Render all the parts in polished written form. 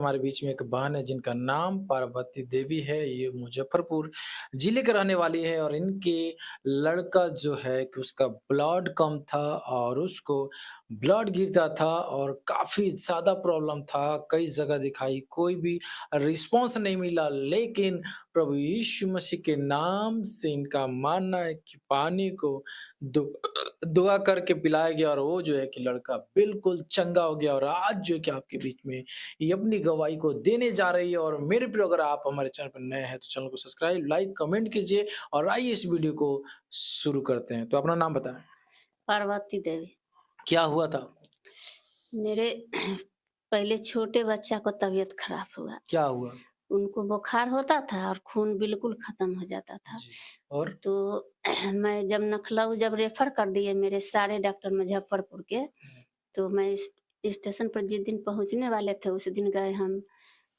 हमारे बीच में एक बहन है जिनका नाम पार्वती देवी है। ये मुज़फ़्फ़रपुर ज़िले के रहने वाली है और इनके लड़का जो है कि उसका ब्लड कम था और उसको ब्लड गिरता था और काफ़ी ज़्यादा प्रॉब्लम था। कई जगह दिखाई, कोई भी रिस्पॉन्स नहीं मिला। लेकिन प्रभु यीशु मसीह के नाम से इनका मानना है कि पानी को दु दुआ करके पिलाया गया और वो जो है कि लड़का बिल्कुल चंगा हो गया और आज जो है कि आपके बीच में ये अपनी गवाही को देने जा रही है। और मेरे प्रिय, अगर आप हमारे चैनल पर नए हैं तो चैनल को सब्सक्राइब, लाइक, कमेंट कीजिए और आइए इस वीडियो को शुरू करते हैं। तो अपना नाम बताएं, पार्वती देवी। क्या हुआ था? मेरे पहले छोटे बच्चा को तबीयत खराब हुआ। क्या हुआ? उनको बुखार होता था और खून बिल्कुल खत्म हो जाता था। जी। और तो मैं जब नखलऊ जब रेफर कर दिए मेरे सारे डॉक्टर मुजफ्फरपुर के, तो मैं स्टेशन पर जिस दिन पहुंचने वाले थे उस दिन गए हम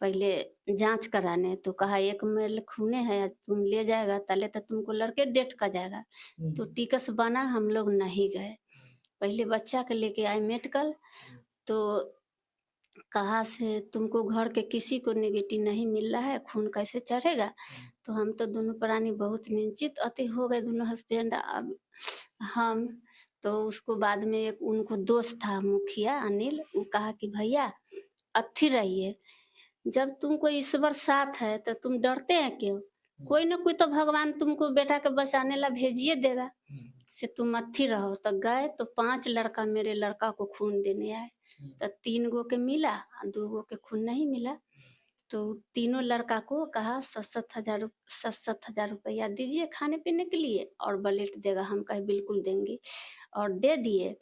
पहले जांच कराने। तो कहा 1 ml खूने है, तुम ले जाएगा तले तो तुमको लड़के डेट का जाएगा। तो टिकस बना, हम लोग नहीं गए। पहले बच्चा के लेके आए मेडिकल। तो कहाँ से तुमको घर के किसी को नेगेटिव नहीं मिल रहा है, खून कैसे चढ़ेगा? तो हम तो दोनों प्राणी बहुत निश्चित अति हो गए, दोनों हस्बैंड अब हम। तो उसको बाद में एक उनको दोस्त था मुखिया अनिल, वो कहा कि भैया अच्छी रहिए, जब तुमको ईश्वर साथ है तो तुम डरते हैं क्यों? कोई ना कोई तो भगवान तुमको बेटा के बचाने ला भेजिए देगा, से तुम अच्छी रहो। तो गए तो 5 लड़का मेरे लड़का को खून देने आए। तो 3 गो के मिला और 2 गो के खून नहीं मिला। तो तीनों लड़का को कहा 7,000 रुपया दीजिए खाने पीने के लिए और ब्लेट देगा। हम कहे बिल्कुल देंगे और दे दिए।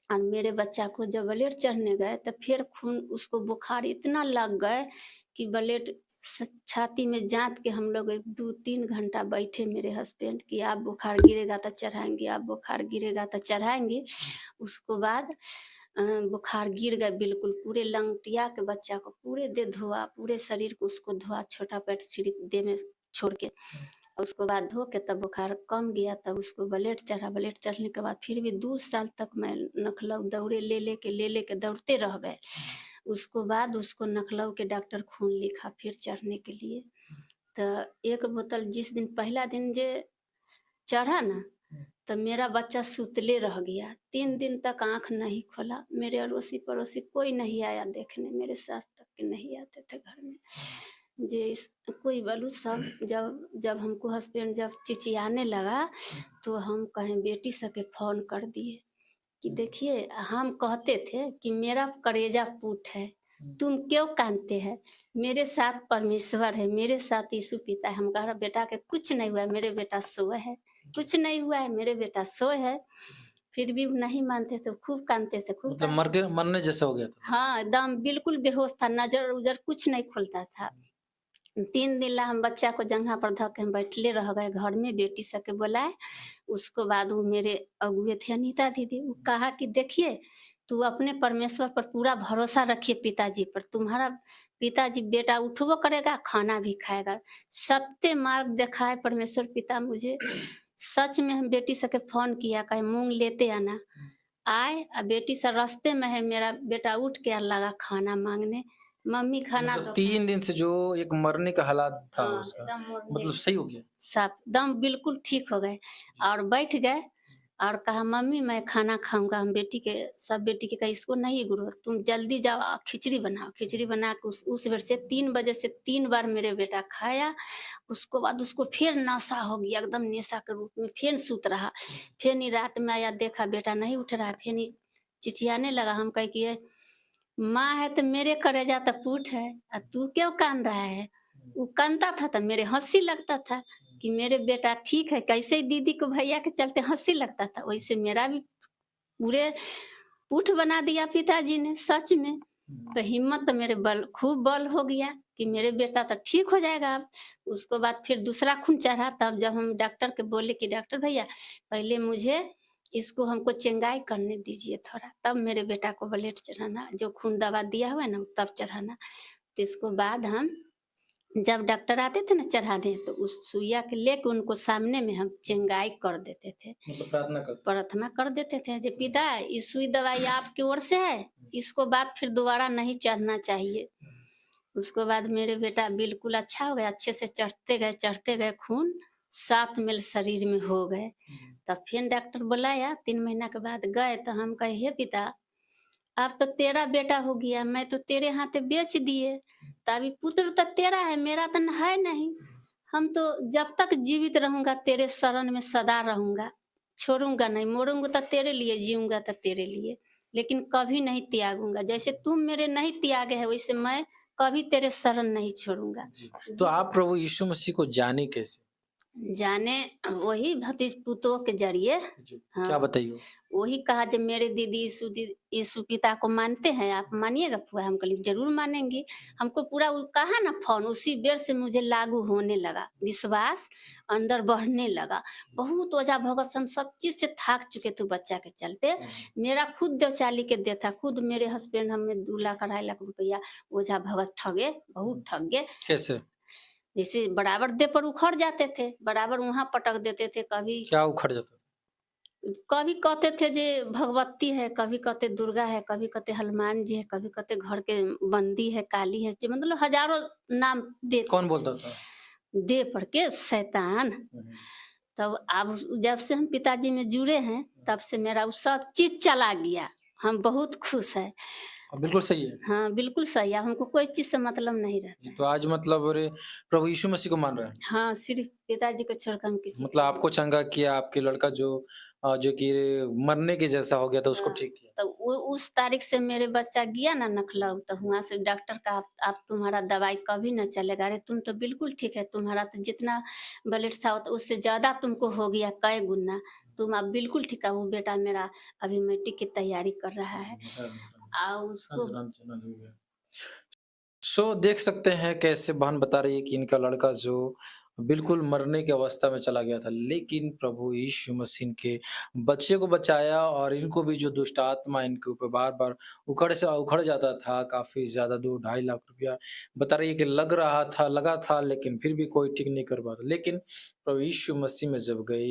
और मेरे बच्चा को जब ब्लेड चढ़ने गए तो फिर खून उसको बुखार इतना लग गए कि ब्लेड छाती में जात के हम लोग 2-3 घंटा बैठे मेरे हस्बैंड कि आप बुखार गिरेगा तो चढ़ाएंगे, आप बुखार गिरेगा तो चढ़ाएंगे। उसको बाद बुखार गिर गए बिल्कुल, पूरे लंगटिया के बच्चा को पूरे दे धोआ, पूरे शरीर को उसको धोआ, छोटा पेट सिर्फ दे में छोड़ के। उसको बाद धो के तब बुखार कम गया, तब उसको ब्लेड चढ़ा। ब्लेड चढ़ने के बाद फिर भी 2 साल तक मैं नखलऊ दौड़े, ले के दौड़ते रह गए। उसको बाद उसको नखलऊ के डॉक्टर खून लिखा फिर चढ़ने के लिए। तो 1 बोतल जिस दिन पहला दिन जे चढ़ा ना, तो मेरा बच्चा सुतले रह गया। 3 दिन तक आँख नहीं खोला। मेरे अड़ोसी पड़ोसी कोई नहीं आया देखने, मेरे सास तक के नहीं आते थे घर में। जे इस कोई बोलू सब जब जब हमको हस्बैंड जब चिचियाने लगा तो हम कहें बेटी सके फ़ोन कर दिए कि देखिए, हम कहते थे कि मेरा कलेजा पुट है, तुम क्यों काँदते हैं? मेरे साथ परमेश्वर है, मेरे साथ यीशु पिता है। हम कहा बेटा के कुछ नहीं हुआ है, मेरे बेटा सोए है, कुछ नहीं हुआ है, मेरे बेटा सोए है। फिर भी नहीं मानते थे, खूब काँदते थे, खूब मतलब काँदते थे। मरने जैसा हो गया था? हाँ, एकदम बिल्कुल बेहोश था, नज़र-उज़र कुछ नहीं खुलता था। 3 दिन ला हम बच्चा को जंघा पर धऽ के हम बैठले रह गए घर में, बेटी सबके बुलाए। उसको बाद वो मेरे अगुए थे अनीता दीदी, वो कहा कि देखिए, तू अपने परमेश्वर पर पूरा भरोसा रखिए पिताजी पर, तुम्हारा पिताजी बेटा उठबो करेगा, खाना भी खाएगा। सत्य मार्ग दिखाए परमेश्वर पिता मुझे। सच में हम बेटी सबके फ़ोन किया, कहे मूँग लेते आना। आए बेटी सब रास्ते में है, मेरा बेटा उठ के लगा खाना माँगने, मम्मी खाना मतलब दो। 3 दिन से जो एक मरने का हालात था हाँ, उसका, एकदम मोड़ने मतलब सही हो गया? साफ दम बिल्कुल ठीक हो गए और बैठ गए और कहा मम्मी मैं खाना खाऊंगा। हम बेटी के सब बेटी के कहा इसको नहीं गुरु, तुम जल्दी जाओ खिचड़ी बनाओ। खिचड़ी बना के उस बेर से 3 बजे से 3 बार मेरे बेटा खाया। उसको बाद उसको फिर नशा हो गया, एकदम नशा के रूप में फिर सूत रहा। फिर ही रात में आया, देखा बेटा नहीं उठ रहा है, फिर ही चिचियाने लगा। हम कहे कि ये माँ है तो मेरे कलेजा तो पूछ है, तू क्यों कान रहा है? वो कानता था तो मेरे हंसी लगता था कि मेरे बेटा ठीक है। कैसे ही दीदी को भैया के चलते हंसी लगता था, वैसे मेरा भी पूरे पुठ बना दिया पिताजी ने सच में। तो हिम्मत तो मेरे बल खूब बल हो गया कि मेरे बेटा तो ठीक हो जाएगा अब। उसको बाद फिर दूसरा खून चढ़ा, तब जब हम डॉक्टर के बोले कि डॉक्टर भैया पहले मुझे इसको हमको चेंगाई करने दीजिए थोड़ा, तब मेरे बेटा को ब्लेड चढ़ाना, जो खून दवा दिया हुआ है ना तब चढ़ाना। तो इसको बाद हम जब डॉक्टर आते थे ना चढ़ाने, तो उस सुइया के लेके उनको सामने में हम चेंगाई कर देते थे, मतलब प्रार्थना करते? प्रार्थना कर देते थे जे पिता ये सुई दवाई आपकी ओर से है, इसको बाद फिर दोबारा नहीं चढ़ना चाहिए। उसके बाद मेरे बेटा बिल्कुल अच्छा हो गया, अच्छे से चढ़ते गए खून 7 मील शरीर में हो गए। हुँ। तब फिर डॉक्टर बुलाया, 3 महीना के बाद गए तो हम कहे, "हे पिता, अब तो तेरा बेटा हो गया, मैं तो तेरे हाथे बेच दिए, तो अभी पुत्र तो तेरा है, मेरा तो है नहीं। हम तो जब तक जीवित रहूँगा तेरे शरण में सदा रहूँगा, छोड़ूँगा नहीं, मरूँगा तो तेरे लिए, जीऊँगा तो तेरे लिए, लेकिन कभी नहीं त्यागूँगा। जैसे तुम मेरे नहीं त्यागे है, वैसे मैं कभी तेरे शरण नहीं छोड़ूँगा।" जी। तो आप प्रभु यीशु मसीह को जाने कैसे? जाने वही भतीज-पुतोह के ज़रिए। जी। क्या हाँ, बताइए? वही कहा जब मेरे दीदी यीशु पिता को मानते हैं, आप मानिएगा फूफा? हम कहली ज़रूर मानेंगे। हमको पूरा वो कहा ना फ़ोन, उसी बेर से मुझे लागू होने लगा, विश्वास अंदर बढ़ने लगा। बहुत ओझा भगत से हम सब चीज़ से थाक चुके थे बच्चा के चलते। मेरा खुद देवचाली के देह था, खुद मेरे हस्बैंड हमें 2 लाख, 2.5 लाख रुपया ओझा भगत ठगे, बहुत ठग गए। कैसे? जैसे बराबर देह पर उखड़ जाते थे, बराबर वहाँ पटक देते थे, कभी क्या उखड़ जाता था? कभी कहते थे जे भगवती है, कभी कहते दुर्गा है, कभी कहते हनुमान जी है, कभी कहते घर के बंदी है, काली है, जो मतलब हज़ारों नाम दे कौन बोलता था? दे पड़ के शैतान। हुँ, हुँ। तब अब जब से हम पिताजी में जुड़े हैं, तब से मेरा वो सब चीज़ चला गया। हम बहुत खुश हैं। बिल्कुल सही है। हाँ, बिल्कुल सही है, हमको कोई चीज़ से मतलब नहीं रहता जी, है। तो आज मतलब अरे प्रभु यीशु मसीह को मान रहे हैं। हाँ, सिर्फ़ पिताजी को छोड़कर हम किसी मतलब को नहीं। आपको चंगा किया, आपके लड़का जो कि मरने के जैसा हो गया था उसको हाँ, ठीक किया। तो वो उस तारीख से मेरे बच्चा गया ना नखलऊ, तो वहाँ से डॉक्टर का आप तुम्हारा दवाई कभी ना चलेगा। अरे तुम तो बिल्कुल ठीक है, तुम्हारा तो जितना ब्लड था तो उससे ज़्यादा तुमको हो गया कई गुना। तुम अब बिल्कुल ठीक है। वो बेटा मेरा अभी मैट्रिक की तैयारी कर रहा है। उसको सो देख सकते हैं कैसे बहन बता रही है कि इनका लड़का जो बिल्कुल मरने की अवस्था में चला गया था, लेकिन प्रभु यीशु मसीह के बच्चे को बचाया और इनको भी जो दुष्ट आत्मा इनके ऊपर बार-बार उखड़ जाता था, काफ़ी ज़्यादा 2 ढाई लाख रुपया बता रही है कि लगा था लेकिन फिर भी कोई ठीक नहीं कर पाता। लेकिन प्रभु यीशु मसीह में जब गए